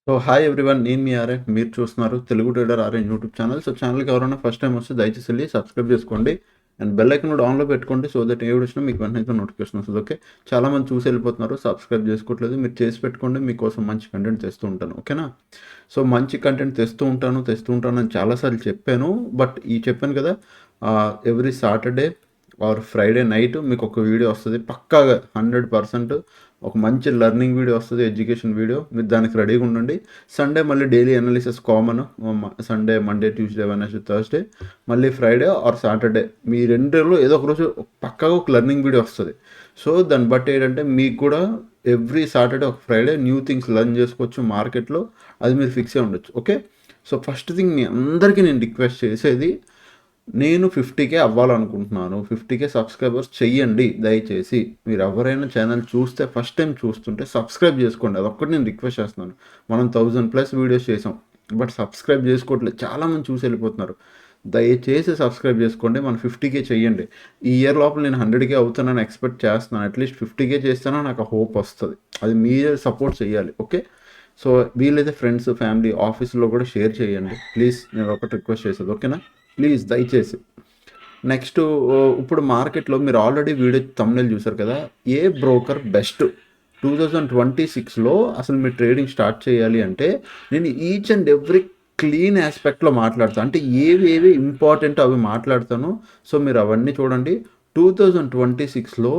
So hi everyone, నేను మీ RA. మీరు చూస్తున్నారు Telugu trader RA YouTube channel. So ఛానల్కి ఎవరైనా ఫస్ట్ టైం వస్తే దయచేసి వెళ్ళి సబ్స్క్రైబ్ చేసుకోండి అండ్ బెల్ ఐకన్ కూడా ఆన్లో పెట్టుకోండి. సో దట్ ఏ వీడియో వచ్చినా మీకు వెంటనే నోటిఫికేషన్ వస్తుంది. ఓకే, చాలామంది చూసి వెళ్ళిపోతున్నారు, సబ్స్క్రైబ్ చేసుకోవట్లేదు. మీరు చేసి పెట్టుకోండి, మీకోసం మంచి కంటెంట్ తెస్తూ ఉంటాను. ఓకేనా? సో మంచి కంటెంట్ తెస్తూ ఉంటాను అని చాలాసార్లు చెప్పాను. బట్ చెప్పాను కదా, every Saturday or Friday night మీకు ఒక వీడియో వస్తుంది పక్కాగా 100%. ఒక మంచి లెర్నింగ్ వీడియో వస్తుంది, ఎడ్యుకేషన్ వీడియో. మీరు దానికి రెడీగా ఉండండి. సండే మళ్ళీ daily analysis common. Sunday, Monday, Tuesday, Wednesday, Thursday, మళ్ళీ ఫ్రైడే ఆర్ సాటర్డే, మీ రెండులో ఏదో ఒక రోజు పక్కాగా ఒక లెర్నింగ్ వీడియో వస్తుంది. సో దాన్ని బట్టి ఏంటంటే మీకు కూడా ఎవ్రీ సాటర్డే ఒక ఫ్రైడే న్యూ థింగ్స్ లెర్న్ చేసుకోవచ్చు మార్కెట్లో. అది మీరు ఫిక్స్ అయి ఉండొచ్చు. ఓకే, సో ఫస్ట్ థింగ్ మీ అందరికీ నేను రిక్వెస్ట్ చేసేది, నేను 50K అవ్వాలనుకుంటున్నాను. 50K సబ్స్క్రైబర్స్ చెయ్యండి దయచేసి. మీరు ఎవరైనా ఛానల్ చూస్తే ఫస్ట్ టైం చూస్తుంటే సబ్స్క్రైబ్ చేసుకోండి. అదొక్కటి నేను రిక్వెస్ట్ చేస్తున్నాను. మనం 1000+ వీడియోస్ చేసాం, బట్ సబ్స్క్రైబ్ చేసుకోవట్లేదు. చాలామంది చూసి వెళ్ళిపోతున్నారు. దయచేసి సబ్స్క్రైబ్ చేసుకోండి. మనం 50K చెయ్యండి. ఈ ఇయర్ లోపల నేను 100K అవుతానని ఎక్స్పెక్ట్ చేస్తున్నాను. అట్లీస్ట్ 50K చేస్తానో నాకు హోప్ వస్తుంది. అది మీరే సపోర్ట్ చేయాలి. ఓకే, సో వీలైతే ఫ్రెండ్స్, ఫ్యామిలీ, ఆఫీస్లో కూడా షేర్ చేయండి ప్లీజ్. నేను ఒకటి రిక్వెస్ట్ చేసేది. ఓకేనా? ప్లీజ్ దయచేసి. నెక్స్ట్, ఇప్పుడు మార్కెట్లో మీరు ఆల్రెడీ వీడియో తమ్నెల్ చూసారు కదా, ఏ బ్రోకర్ బెస్ట్ 2026లో అసలు మీరు ట్రేడింగ్ స్టార్ట్ చేయాలి అంటే, నేను ఈచ్ అండ్ ఎవ్రీ క్లీన్ ఆస్పెక్ట్లో మాట్లాడతాను. అంటే ఏవి ఇంపార్టెంట్ అవి మాట్లాడతాను. సో మీరు అవన్నీ చూడండి. 2026లో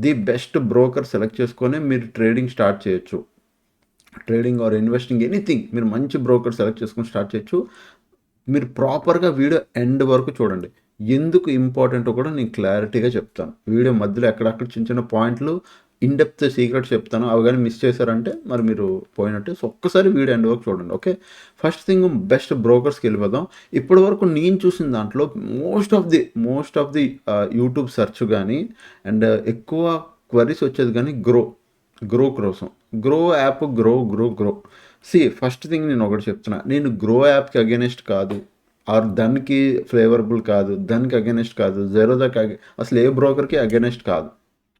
ది బెస్ట్ బ్రోకర్ సెలెక్ట్ చేసుకొని మీరు ట్రేడింగ్ స్టార్ట్ చేయొచ్చు. ట్రేడింగ్ ఆర్ ఇన్వెస్టింగ్ ఎనీథింగ్, మీరు మంచి బ్రోకర్ సెలెక్ట్ చేసుకొని స్టార్ట్ చేయొచ్చు. మీరు ప్రాపర్గా వీడియో ఎండ్ వరకు చూడండి. ఎందుకు ఇంపార్టెంటో కూడా నేను క్లారిటీగా చెప్తాను. వీడియో మధ్యలో ఎక్కడక్కడ చిన్న చిన్న పాయింట్లు, ఇన్డెప్త్ సీక్రెట్స్ చెప్తాను. అవి కానీ మిస్ చేశారంటే మరి మీరు పోయినట్టే. సో ఒక్కసారి వీడియో ఎండ్ వరకు చూడండి. ఓకే, ఫస్ట్ థింగ్ బెస్ట్ బ్రోకర్స్కి వెళ్ళిపోదాం. ఇప్పటి వరకు నేను చూసిన దాంట్లో most of the YouTube search కానీ అండ్ ఎక్కువ క్వరీస్ వచ్చేది కానీ గ్రో కోసం. Grow app, grow. First thing నేను ఒకటి చెప్తున్నా, నేను గ్రో యాప్కి అగెనిస్ట్ కాదు, ఆర్ దానికి ఫేవరబుల్ కాదు, దానికి అగెనిస్ట్ కాదు, జీరోదాకి అసలు ఏ బ్రోకర్కి అగెనిస్ట్ కాదు.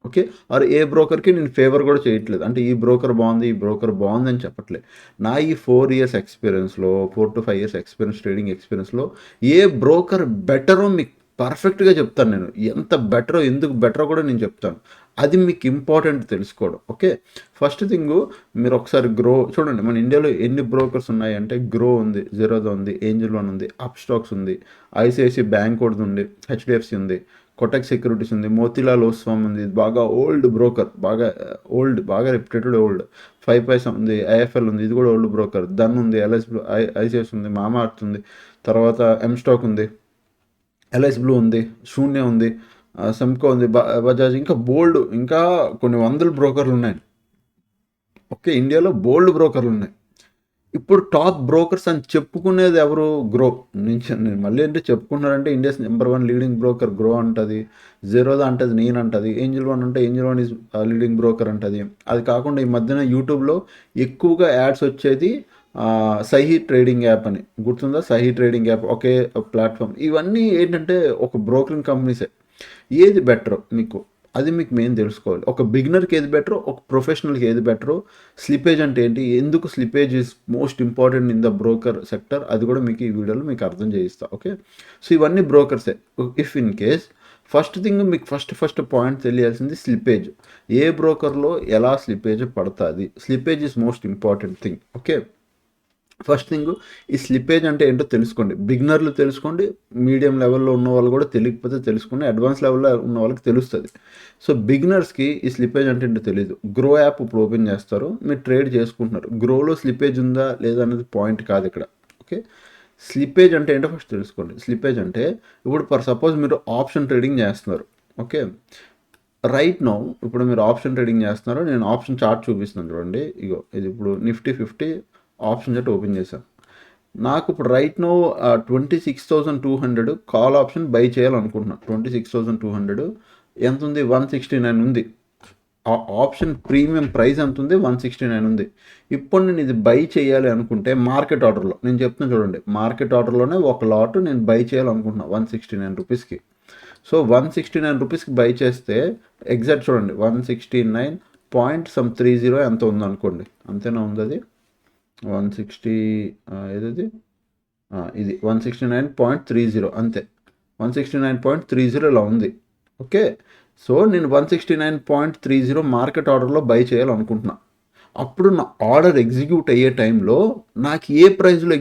ఓకే, ఆర్ ఏ బ్రోకర్కి నేను ఫేవర్ కూడా చేయట్లేదు. అంటే ఈ బ్రోకర్ బాగుంది, ఈ బ్రోకర్ బాగుంది అని చెప్పట్లేదు. నా ఈ 4 years ఎక్స్పీరియన్స్లో, 4 to 5 years ఎక్స్పీరియన్స్, ట్రేడింగ్ ఎక్స్పీరియన్స్లో ఏ బ్రోకర్ బెటరో మీకు పర్ఫెక్ట్గా చెప్తాను. నేను ఎంత బెటరో, ఎందుకు బెటరో కూడా నేను చెప్తాను. అది మీకు ఇంపార్టెంట్ తెలుసుకోవడం. ఓకే, ఫస్ట్ థింగ్ మీరు ఒకసారి గ్రో చూడండి. మన ఇండియాలో ఎన్ని బ్రోకర్స్ ఉన్నాయంటే, గ్రో ఉంది, జీరోదా ఉంది, ఏంజిల్ వన్ ఉంది, అప్ స్టాక్స్ ఉంది, ఐసిఐసిఐ బ్యాంక్ కూడా ఉంది, హెచ్డిఎఫ్సి ఉంది, కొటక్ సెక్యూరిటీస్ ఉంది, మోతీలాల్ ఓస్వామ్ ఉంది, బాగా ఓల్డ్ బ్రోకర్, బాగా రెప్యూటెడ్ ఓల్డ్. 5paisa ఉంది, ఐఎఫ్ఎల్ ఉంది, ఇది కూడా ఓల్డ్ బ్రోకర్. దన్ ఉంది, ఐసిఐసి ఉంది, మామార్త్ ఉంది, తర్వాత ఎం స్టాక్ ఉంది, ఎల్ఐసి బ్లూ ఉంది, శూన్య ఉంది, సెమ్కో ఉంది, బజాజ్, ఇంకా కొన్ని వందల బ్రోకర్లు ఉన్నాయి. ఓకే, ఇండియాలో బోల్డ్ బ్రోకర్లు ఉన్నాయి. ఇప్పుడు టాప్ బ్రోకర్స్ అని చెప్పుకునేది ఎవరు? గ్రో. నేను మళ్ళీ అంటే చెప్పుకున్నారంటే India's number 1 leading broker Groww అంటది, జీరోదా అంటది, నేను అంటది, ఏంజిల్ వన్ అంటే Angel One is leading broker అంటది. అది కాకుండా ఈ మధ్యన యూట్యూబ్లో ఎక్కువగా యాడ్స్ వచ్చేది సహీ ట్రేడింగ్ యాప్ అని. గుర్తుందా? సహీ ట్రేడింగ్ యాప్, ఒకే ప్లాట్ఫామ్. ఇవన్నీ ఏంటంటే ఒక బ్రోకరింగ్ కంపెనీసే. ఏది బెటర్ మీకు, అది మీకు మెయిన్ తెలుసుకోవాలి. ఒక బిగినర్కి ఏది బెటరో, ఒక ప్రొఫెషనల్కి ఏది బెటరో, స్లిపేజ్ అంటే ఏంటి, ఎందుకు slippage is most important in the broker sector, అది కూడా మీకు ఈ వీడియోలో మీకు అర్థం చేయిస్తా. ఓకే, సో ఇవన్నీ బ్రోకర్సే. If in case first thing మీకు ఫస్ట్ పాయింట్ తెలియాల్సింది స్లిపేజ్. ఏ బ్రోకర్లో ఎలా స్లిపేజ్ పడుతుంది, slippage is most important thing. Okay, first thing ఈ స్లిపేజ్ అంటే ఏంటో తెలుసుకోండి. బిగినర్లు తెలుసుకోండి, మీడియం లెవెల్లో ఉన్న వాళ్ళు కూడా తెలియకపోతే తెలుసుకోండి, అడ్వాన్స్ లెవెల్లో ఉన్న వాళ్ళకి తెలుస్తుంది. సో బిగినర్స్కి ఈ స్లిపేజ్ అంటే ఏంటో తెలియదు. గ్రో యాప్ ఇప్పుడు ఓపెన్ చేస్తారు, మీరు ట్రేడ్ చేసుకుంటున్నారు. గ్రోలో స్లిపేజ్ ఉందా లేదా అనేది పాయింట్ కాదు ఇక్కడ. ఓకే, స్లిపేజ్ అంటే ఏంటో ఫస్ట్ తెలుసుకోండి. స్లిపేజ్ అంటే ఇప్పుడు సపోజ్ మీరు ఆప్షన్ ట్రేడింగ్ చేస్తున్నారు. ఓకే, రైట్ నౌ ఇప్పుడు మీరు ఆప్షన్ ట్రేడింగ్ చేస్తున్నారు. నేను ఆప్షన్ చార్ట్ చూపిస్తున్నాను చూడండి. ఇగో ఇది ఇప్పుడు నిఫ్టీ 50 ఆప్షన్ చార్ట్ ఓపెన్ చేశాను. నాకు ఇప్పుడు right now 26,200 call option buy చేయాలనుకుంటున్నాను. 26,200 ఎంత ఉంది? 169 ఉంది. ఆప్షన్ ప్రీమియం ప్రైస్ ఎంత ఉంది? 169 ఉంది. ఇప్పుడు నేను ఇది బై చేయాలి అనుకుంటే మార్కెట్ ఆర్డర్లో, నేను చెప్తున్నాను చూడండి, మార్కెట్ ఆర్డర్లోనే ఒక లాట్ నేను బై చేయాలనుకుంటున్నాను 169 రూపీస్కి. సో 169 రూపీస్కి బై చేస్తే ఎగ్జాక్ట్ చూడండి 169.30 ఎంత ఉందనుకోండి, అంతేనా ఉంది అది. 160 ఏదది ఇది 169.30 అంతే. 169.30 ఇలా ఉంది. ఓకే. సో నేను 169.30 మార్కెట్ ఆర్డర్లో బై చేయాలనుకుంటున్నా. అప్పుడు నా ఆర్డర్ ఎగ్జిక్యూట్ అయ్యే టైంలో నాకు ఏ ప్రైస్లో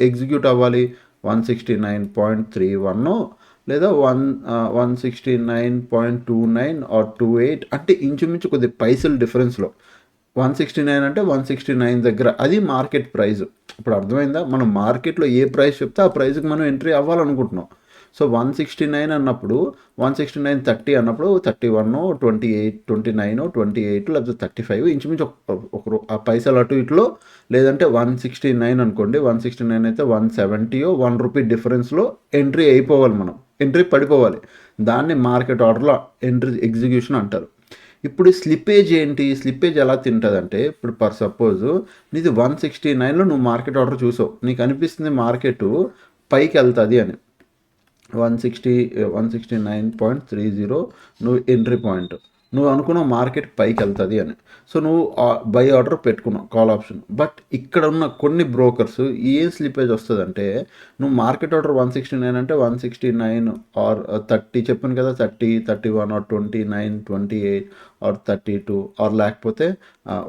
ఎగ్జిక్యూట్ అవ్వాలి? 169.31 లేదా 169.29 ఆర్ 28 అంటే ఇంచుమించు కొద్ది పైసలు డిఫరెన్స్లో. 169 అంటే 169 దగ్గర, అది మార్కెట్ ప్రైస్. ఇప్పుడు అర్థమైందా? మనం మార్కెట్లో ఏ ప్రైస్ చెప్తే ఆ ప్రైస్కి మనం ఎంట్రీ అవ్వాలనుకుంటున్నాం. సో 169 అన్నప్పుడు 169.30 అన్నప్పుడు 31, 28, 29, 28 లేకపోతే 35 ఇంచుమించు ఒక ఆ పైసలు అటు ఇటులో, లేదంటే 169 అనుకోండి, 169 అయితే 170 ₹1 డిఫరెన్స్లో ఎంట్రీ అయిపోవాలి, మనం ఎంట్రీ పడిపోవాలి. దాన్ని మార్కెట్ ఆర్డర్లో ఎంట్రీ ఎగ్జిక్యూషన్ అంటారు. ఇప్పుడు స్లిప్పేజ్ ఏంటి? స్లిప్పేజ్ ఎలా తింటుందంటే, ఇప్పుడు పర్ సపోజ్ నీది 169లో నువ్వు మార్కెట్ ఆర్డర్ చూసావు, నీకు అనిపిస్తుంది మార్కెట్ పైకి వెళ్తుంది అని. 169.30 నువ్వు ఎంట్రీ పాయింట్, నువ్వు అనుకున్నావు మార్కెట్ పైకి వెళ్తుంది అని. సో నువ్వు బై ఆర్డర్ పెట్టుకున్నావు, కాల్ ఆప్షన్. బట్ ఇక్కడ ఉన్న కొన్ని బ్రోకర్స్ ఏం స్లిప్పేజ్ వస్తుందంటే, నువ్వు మార్కెట్ ఆర్డర్ 169 అంటే 169 ఆర్ 30 చెప్పాను కదా, 30, 31 ఆర్ 29, 28 ఆర్ 32 ఆర్ లేకపోతే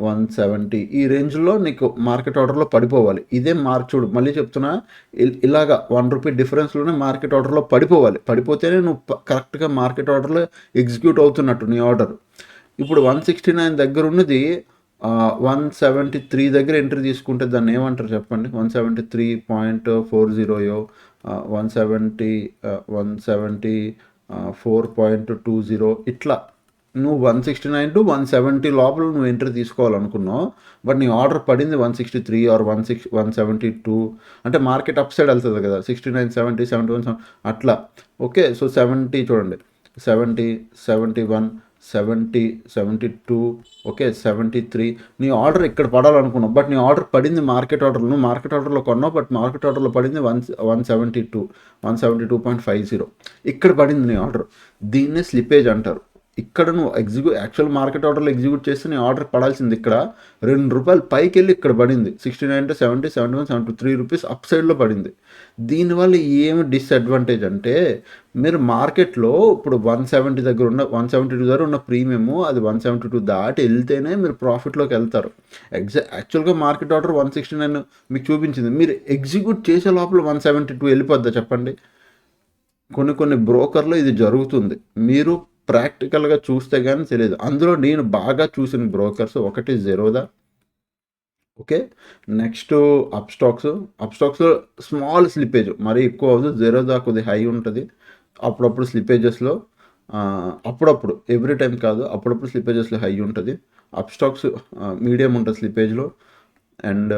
170 ఈ రేంజ్లో నీకు మార్కెట్ ఆర్డర్లో పడిపోవాలి. ఇదే చూడు మళ్ళీ చెప్తున్నా, ఇలాగా ₹1 డిఫరెన్స్లోనే మార్కెట్ ఆర్డర్లో పడిపోవాలి. పడిపోతేనే నువ్వు కరెక్ట్గా మార్కెట్ ఆర్డర్లో ఎగ్జిక్యూట్ అవుతున్నట్టు నీ ఆర్డర్. ఇప్పుడు 169 దగ్గర ఉన్నది 173 దగ్గర ఎంట్రీ తీసుకుంటే దాన్ని ఏమంటారు చెప్పండి? 173.40 174.20 ఇట్లా నువ్వు 169 to 170 లోపల నువ్వు ఎంట్రీ తీసుకోవాలనుకున్నావు. బట్ నీ ఆర్డర్ పడింది 163 ఆర్ 172 అంటే మార్కెట్ అప్ సైడ్ వెళ్తుంది కదా, 69, 70, 71 అట్లా. ఓకే. సో 70 చూడండి, 70, 71, 70, 72, ఓకే, 73 నీ ఆర్డర్ ఇక్కడ పడాలనుకున్నావు. బట్ నీ ఆర్డర్ పడింది మార్కెట్ ఆర్డర్లో, నువ్వు మార్కెట్ ఆర్డర్లో కొన్నావు, బట్ మార్కెట్ ఆర్డర్లో పడింది 172.50 ఇక్కడ పడింది నీ ఆర్డర్. దీన్నే స్లిప్పేజ్ అంటారు. ఇక్కడ నువ్వు యాక్చువల్ మార్కెట్ ఆర్డర్లో ఎగ్జిక్యూట్ చేస్తే నీ ఆర్డర్ పడాల్సింది ఇక్కడ ₹2 పైకి వెళ్ళి ఇక్కడ పడింది. 69 to 70, 71, 72 ₹3 అప్ సైడ్లో పడింది. దీనివల్ల ఏమి డిసడ్వాంటేజ్ అంటే, మీరు మార్కెట్లో ఇప్పుడు 170 దగ్గర ఉన్న 172 దగ్గర ఉన్న ప్రీమియము అది 172 దాటి వెళ్తేనే మీరు ప్రాఫిట్లోకి వెళ్తారు. యాక్చువల్గా మార్కెట్ ఆర్డర్ 169 మీకు చూపించింది, మీరు ఎగ్జిక్యూట్ చేసే లోపల 172 వెళ్ళిపోద్దా చెప్పండి? కొన్ని బ్రోకర్లో ఇది జరుగుతుంది. మీరు ప్రాక్టికల్గా చూస్తే కానీ తెలియదు. అందులో నేను బాగా చూసిన బ్రోకర్స్ ఒకటి జెరోదా, ఓకే, నెక్స్ట్ అప్స్టాక్స్లో స్మాల్ స్లిప్పేజ్, మరీ ఎక్కువ అవ్వదు. జెరోదా కొద్ది హై ఉంటుంది అప్పుడప్పుడు స్లిప్పేజెస్లో, అప్పుడప్పుడు ఎవ్రీ టైం కాదు, అప్పుడప్పుడు స్లిప్పేజెస్లో హై ఉంటుంది. అప్స్టాక్స్ మీడియం ఉంటుంది స్లిప్పేజ్లో. And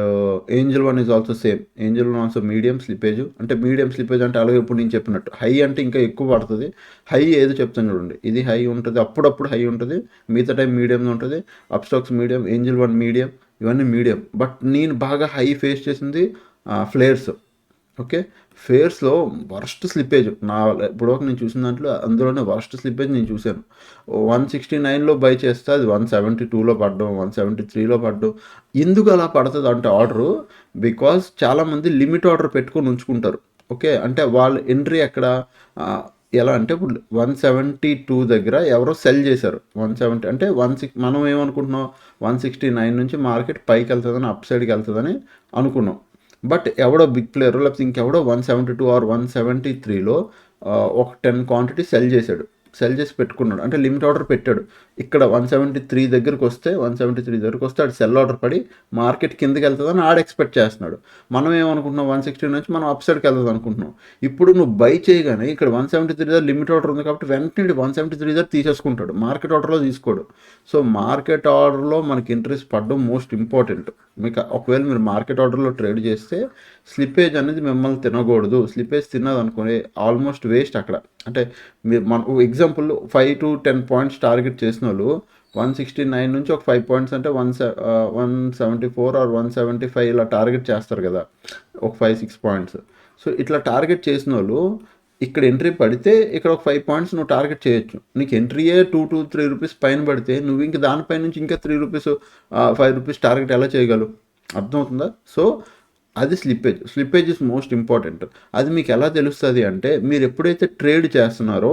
Angel One is also same. Angel One also medium slippage. అంటే మీడియం స్లిప్పేజ్ అంటే అలాగే ఇప్పుడు నేను చెప్పినట్టు, హై అంటే ఇంకా ఎక్కువ పడుతుంది. హై ఏదో చెప్తాను చూడండి, ఇది హై ఉంటుంది, అప్పుడప్పుడు హై ఉంటుంది, మిగతా టైం మీడియం ఉంటుంది. Upstox medium, Angel one medium, ఇవన్నీ మీడియం. బట్ నేను బాగా హై ఫేస్ చేసింది ఫ్లేర్స్. ఓకే, ఫేర్స్లో వర్స్ట్ స్లిప్పేజ్ నా ఇప్పటివరకు నేను చూసిన దాంట్లో, అందులోనే వర్స్ట్ స్లిప్పేజ్ నేను చూశాను. 169లో బై చేస్తే అది 172లో పడ్డం, 173లో పడ్డం. ఎందుకు అలా పడుతుంది అంటే ఆర్డరు, బికాజ్ చాలామంది లిమిట్ ఆర్డర్ పెట్టుకొని ఉంచుకుంటారు. ఓకే, అంటే వాళ్ళు ఎంట్రీ ఎక్కడ ఎలా అంటే, ఇప్పుడు 172 దగ్గర ఎవరో సెల్ చేశారు. 170 అంటే మనం ఏమనుకుంటున్నాం, 169 నుంచి మార్కెట్ పైకి వెళ్తుందని, అప్ సైడ్కి వెళ్తుందని అనుకున్నాం. బట్ ఎవడో బిగ్ ప్లేయర్ లేకపోతే ఇంకెవడో 172 ఆర్ 173లో ఒక 10 క్వాంటిటీ సెల్ చేసి పెట్టుకున్నాడు. అంటే లిమిట్ ఆర్డర్ పెట్టాడు. ఇక్కడ 173 దగ్గరికి వస్తే ఆడు సెల్ ఆర్డర్ పడి మార్కెట్ కిందకి వెళ్తుందని ఆడు ఎక్స్పెక్ట్ చేస్తున్నాడు. మనం ఏమనుకుంటున్నాం, 160 నుంచి మనం అప్ సైడ్కి వెళ్తుంది అనుకుంటున్నాం. ఇప్పుడు నువ్వు బై చేయగానే ఇక్కడ 173 దగ్గర లిమిట్ ఆర్డర్ ఉంది కాబట్టి వెంటనే 173 దగ్గర తీసేసుకుంటాడు, మార్కెట్ ఆర్డర్లో తీసుకోడు. సో మార్కెట్ ఆర్డర్లో మనకి ఇంట్రెస్ట్ పడడం మోస్ట్ ఇంపార్టెంట్. మీకు ఒకవేళ మీరు మార్కెట్ ఆర్డర్లో ట్రేడ్ చేస్తే స్లిప్పేజ్ అనేది మిమ్మల్ని తినకూడదు. స్లిప్పేజ్ తిన్నదనుకోండి ఆల్మోస్ట్ వేస్ట్ అక్కడ. అంటే మీరు మన ఎగ్జాంపుల్ 5 to 10 పాయింట్స్ టార్గెట్ చేసిన వాళ్ళు 169 నుంచి ఒక 5 పాయింట్స్ అంటే 174 ఆర్ 175 ఇలా టార్గెట్ చేస్తారు కదా, ఒక 5-6 పాయింట్స్. సో ఇట్లా టార్గెట్ చేసిన వాళ్ళు ఇక్కడ ఎంట్రీ పడితే ఇక్కడ ఒక 5 పాయింట్స్ నువ్వు టార్గెట్ చేయొచ్చు. నీకు ఎంట్రీయే $2 to $3 పైన పడితే నువ్వు ఇంక దానిపై నుంచి ఇంకా ₹3 ₹5 టార్గెట్ ఎలా చేయగలవు? అర్థమవుతుందా? సో అది స్లిప్పేజ్ ఇస్ మోస్ట్ ఇంపార్టెంట్. అది మీకు ఎలా తెలుస్తుంది అంటే మీరు ఎప్పుడైతే ట్రేడ్ చేస్తున్నారో,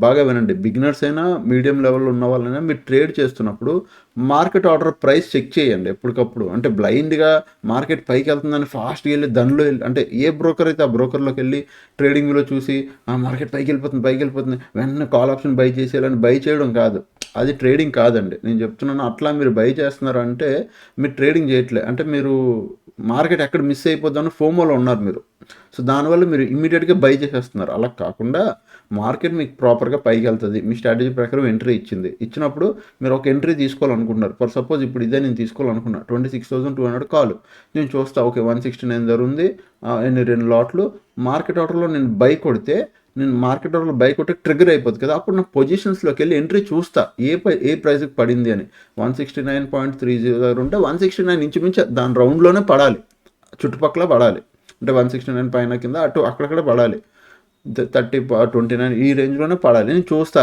బాగా వినండి, బిగినర్స్ అయినా మీడియం లెవెల్లో ఉన్న వాళ్ళైనా మీరు ట్రేడ్ చేస్తున్నప్పుడు మార్కెట్ ఆర్డర్ ప్రైస్ చెక్ చేయండి ఎప్పటికప్పుడు. అంటే బ్లైండ్గా మార్కెట్ పైకి వెళ్తుందని ఫాస్ట్గా వెళ్ళి దానిలో వెళ్ళి, అంటే ఏ బ్రోకర్ అయితే ఆ బ్రోకర్లోకి వెళ్ళి ట్రేడింగ్లో చూసి ఆ మార్కెట్ పైకి వెళ్ళిపోతుంది వెంటనే కాల్ ఆప్షన్ బై చేసేయాలని బై చేయడం కాదు. అది ట్రేడింగ్ కాదండి. నేను చెప్తున్నాను, అట్లా మీరు బై చేస్తున్నారు అంటే మీరు ట్రేడింగ్ చేయట్లేదు. అంటే మీరు మార్కెట్ ఎక్కడ మిస్ అయిపోద్దామని ఫోమోలో ఉన్నారు మీరు. సో దానివల్ల మీరు ఇమీడియట్గా బై చేసేస్తున్నారు. అలా కాకుండా మార్కెట్ మీకు ప్రాపర్గా పైకి వెళ్తుంది, మీ స్ట్రాటజీ ప్రకారం ఎంట్రీ ఇచ్చినప్పుడు మీరు ఒక ఎంట్రీ తీసుకోవాలనుకుంటున్నారు. ఫర్ సపోజ్ ఇప్పుడు ఇదే నేను తీసుకోవాలనుకున్నా 26,200 కాల్, నేను చూస్తా ఓకే 169 ధర ఉంది, ఎన్ని 2 లాట్లు, మార్కెట్ ఆర్డర్లో నేను బై కొడితే, నేను మార్కెట్ ఆర్డర్లో బై కొట్టి ట్రిగర్ అయిపోతుంది కదా, అప్పుడు నా పొజిషన్స్లోకి వెళ్ళి ఎంట్రీ చూస్తా ఏ ప్రైస్కి పడింది అని. 169.30 దగ్గర ఉంటే 169 ఇంచుమించు దాని రౌండ్లోనే పడాలి, చుట్టుపక్కల పడాలి. అంటే 169 పైన కింద అటు అక్కడక్కడ పడాలి, 29 ఈ రేంజ్లోనే పడాలి. నేను చూస్తా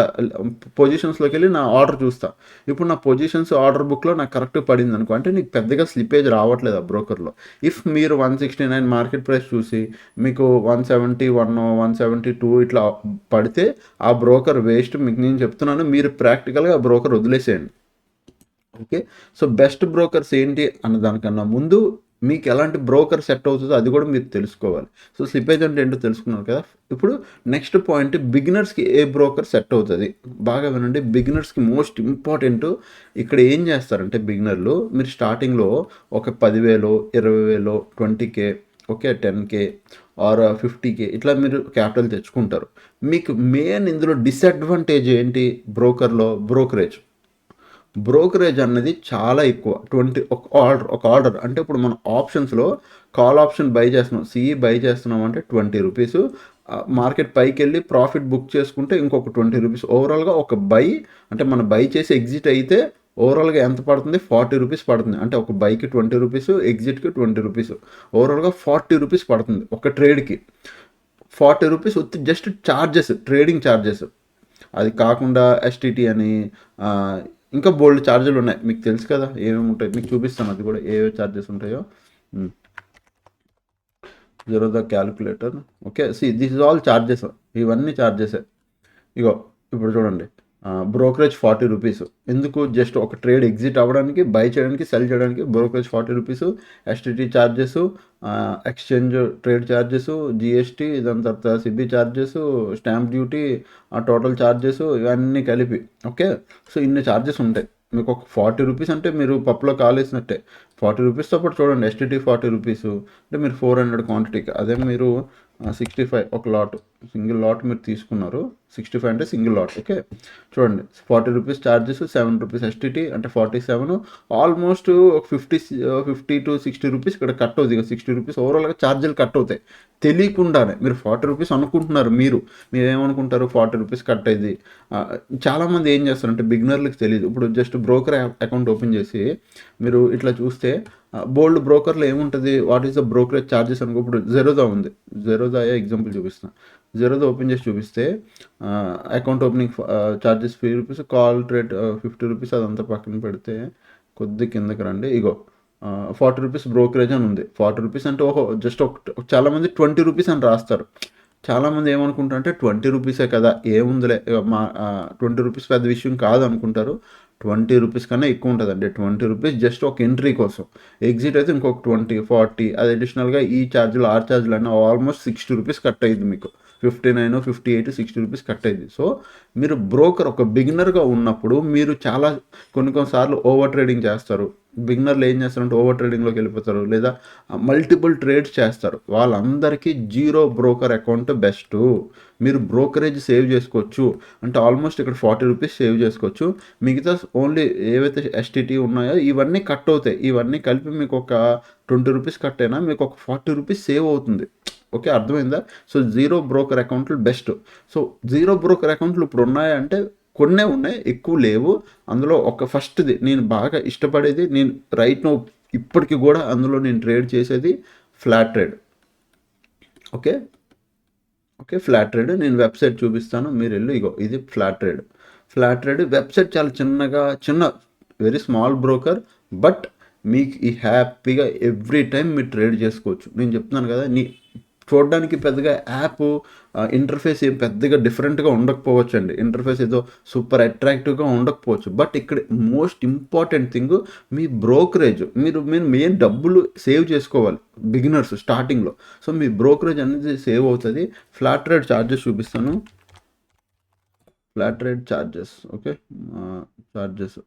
పొజిషన్స్లోకి వెళ్ళి నా ఆర్డర్ చూస్తా. ఇప్పుడు నా పొజిషన్స్ ఆర్డర్ బుక్లో నాకు కరెక్ట్ పడింది అనుకో, అంటే నీకు పెద్దగా స్లిప్పేజ్ రావట్లేదు ఆ బ్రోకర్లో. ఇఫ్ మీరు 169 మార్కెట్ ప్రైస్ చూసి మీకు 171 172 ఇట్లా పడితే ఆ బ్రోకర్ వేస్ట్. మీకు నేను చెప్తున్నాను, మీరు ప్రాక్టికల్గా ఆ బ్రోకర్ వదిలేసేయండి. ఓకే, సో బెస్ట్ బ్రోకర్స్ ఏంటి అన్న దానికన్నా ముందు మీకు ఎలాంటి బ్రోకర్ సెట్ అవుతుందో అది కూడా మీరు తెలుసుకోవాలి. సో స్లిప్పేజ్ అంటే ఏంటో తెలుసుకున్నారు కదా. ఇప్పుడు నెక్స్ట్ పాయింట్, బిగినర్స్కి ఏ బ్రోకర్ సెట్ అవుతుంది. బాగా వినండి, బిగినర్స్కి మోస్ట్ ఇంపార్టెంట్. ఇక్కడ ఏం చేస్తారంటే బిగినర్లు, మీరు స్టార్టింగ్లో ఒక 10,000 20,000 20K, okay 10K are 50K ఇట్లా మీరు క్యాపిటల్ తెచ్చుకుంటారు. మీకు మెయిన్ ఇందులో డిసడ్వాంటేజ్ ఏంటి బ్రోకర్లో? బ్రోకరేజ్ అన్నది చాలా ఎక్కువ. ఒక ఆర్డర్ అంటే ఇప్పుడు మన ఆప్షన్స్లో కాల్ ఆప్షన్ బై చేస్తున్నాం, సిఈ బై చేస్తున్నాం అంటే 20 రూపీస్, మార్కెట్ పైకి వెళ్ళి ప్రాఫిట్ బుక్ చేసుకుంటే ఇంకొక 20 రూపీస్. ఓవరాల్గా ఒక బై అంటే మనం బై చేసి ఎగ్జిట్ అయితే ఓవరాల్గా ఎంత పడుతుంది? 40 రూపీస్ పడుతుంది. అంటే ఒక బైకి 20 రూపీస్, ఎగ్జిట్కి 20 రూపీస్, ఓవరాల్గా 40 రూపీస్ పడుతుంది ఒక ట్రేడ్కి. 40 rupees just charges, trading charges. అది కాకుండా ఎస్టీటీ అని ఇంకా బోల్డ్ ఛార్జీలు ఉన్నాయి, మీకు తెలుసు కదా ఏమేమి ఉంటాయి. మీకు చూపిస్తాను అది కూడా ఏవే ఛార్జెస్ ఉంటాయో. The calculator. Okay, this is all charges, ఇవన్నీ ఛార్జెసే. ఇగో ఇప్పుడు చూడండి, బ్రోకరేజ్ 40 రూపీస్. ఎందుకు? జస్ట్ ఒక ట్రేడ్ ఎగ్జిట్ అవ్వడానికి, బై చేయడానికి, సెల్ చేయడానికి brokerage 40 rupees. STT charges, exchange trade charges, GST, దాని తర్వాత SEBI charges, stamp duty, total charges ఇవన్నీ కలిపి. ఓకే, సో ఇన్ని ఛార్జెస్ ఉంటాయి. మీకు ఒక 40 రూపీస్ అంటే మీరు పప్పులో కాలేసినట్టే. 40 రూపీస్తో పాటు చూడండి ఎస్టీటీ 40 రూపీస్ అంటే మీరు 400 క్వాంటిటీకి. అదే మీరు 65 ఒక లాట్, సింగిల్ లాట్ మీరు తీసుకున్నారు, 65 అంటే సింగిల్ లాట్. ఓకే, చూడండి 40 రూపీస్ ఛార్జెస్, 7 రూపీస్ ఎస్టీటీ అంటే 47, ఆల్మోస్ట్ ఒక 50 to 60 రూపీస్ ఇక్కడ కట్ అవుతుంది. ఇక 60 రూపీస్ ఓవరాల్గా ఛార్జీలు కట్ అవుతాయి తెలియకుండానే. మీరు 40 రూపీస్ అనుకుంటున్నారు, మీరు ఏమనుకుంటారు 40 రూపీస్ కట్ అయింది. చాలామంది ఏం చేస్తారంటే బిగినర్లకు తెలియదు. ఇప్పుడు జస్ట్ బ్రోకర్ అకౌంట్ ఓపెన్ చేసి మీరు ఇట్లా చూస్తే బోల్డ్ బ్రోకర్లో ఏముంటుంది, what is the brokerage charges అనుకో. ఇప్పుడు జెరోదా ఉంది, జెరోదా ఎగ్జాంపుల్ చూపిస్తాను. జెరోదా ఓపెన్ చేసి చూపిస్తే account opening charges 3 rupees, call rate 50 rupees, అదంతా పక్కన పెడితే కొద్ది కిందకి రండి. ఇగో 40 రూపీస్ బ్రోకరేజ్ అని ఉంది. 40 రూపీస్ అంటే ఓహో జస్ట్ చాలామంది 20 రూపీస్ అని రాస్తారు. చాలామంది ఏమనుకుంటారు అంటే 20 రూపీసే కదా ఏముందిలే, 20 రూపీస్ పెద్ద విషయం కాదు అనుకుంటారు. 20 రూపీస్ కన్నా ఎక్కువ ఉంటుందండి. 20 రూపీస్ జస్ట్ ఒక ఎంట్రీ కోసం. ఎగ్జిట్ అయితే ఇంకొక 20 40, అది అడిషనల్గా ఈ ఛార్జీలు ఛార్జీలు అన్నీ ఆల్మోస్ట్ 60 రూపీస్ కట్ అయ్యింది మీకు. 59 58 60 రూపీస్ కట్ అయ్యింది. సో మీరు బ్రోకర్ ఒక బిగినర్గా ఉన్నప్పుడు మీరు కొన్నిసార్లు ఓవర్ ట్రేడింగ్ చేస్తారు. బిగినర్లు ఏం చేస్తారంటే ఓవర్ ట్రేడింగ్లోకి వెళ్ళిపోతారు, లేదా మల్టిపుల్ ట్రేడ్స్ చేస్తారు. వాళ్ళందరికీ జీరో బ్రోకర్ అకౌంట్ బెస్ట్. మీరు బ్రోకరేజ్ సేవ్ చేసుకోవచ్చు. అంటే ఆల్మోస్ట్ ఇక్కడ 40 రూపీస్ సేవ్ చేసుకోవచ్చు. మిగతా ఓన్లీ ఏవైతే ఎస్టీటీ ఉన్నాయో ఇవన్నీ కట్ అవుతాయి. ఇవన్నీ కలిపి మీకు ఒక 20 రూపీస్ కట్ అయినా మీకు ఒక 40 రూపీస్ సేవ్ అవుతుంది. ఓకే, అర్థమైందా? సో జీరో బ్రోకర్ అకౌంట్లు బెస్ట్. సో జీరో బ్రోకర్ అకౌంట్లు ఇప్పుడు ఉన్నాయంటే కొన్నే ఉన్నాయి, ఎక్కువ లేవు. అందులో ఒక ఫస్ట్ది నేను బాగా ఇష్టపడేది, నేను రైట్ నో ఇప్పటికి కూడా అందులో నేను ట్రేడ్ చేసేది flat trade. Okay, flat trade నేను వెబ్సైట్ చూపిస్తాను, మీరు వెళ్ళి ఇగో ఇది ఫ్లాట్ ట్రేడ్. వెబ్సైట్ చాలా చిన్న వెరీ స్మాల్ బ్రోకర్, బట్ మీకు ఈ హ్యాపీగా ఎవ్రీ టైం మీరు ట్రేడ్ చేసుకోవచ్చు. నేను చెప్తున్నాను కదా, చూడడానికి పెద్దగా యాప్ ఇంటర్ఫేస్ ఏం పెద్దగా డిఫరెంట్గా ఉండకపోవచ్చు అండి. ఇంటర్ఫేస్ ఏదో సూపర్ అట్రాక్టివ్గా ఉండకపోవచ్చు. బట్ ఇక్కడ మోస్ట్ ఇంపార్టెంట్ థింగ్ మీ బ్రోకరేజ్. మీరు మెయిన్ డబ్బులు సేవ్ చేసుకోవాలి బిగినర్స్ స్టార్టింగ్లో. సో మీ బ్రోకరేజ్ అనేది సేవ్ అవుతుంది. ఫ్లాట్ రేట్ ఛార్జెస్ చూపిస్తాను. Flat rate charges, okay, charges,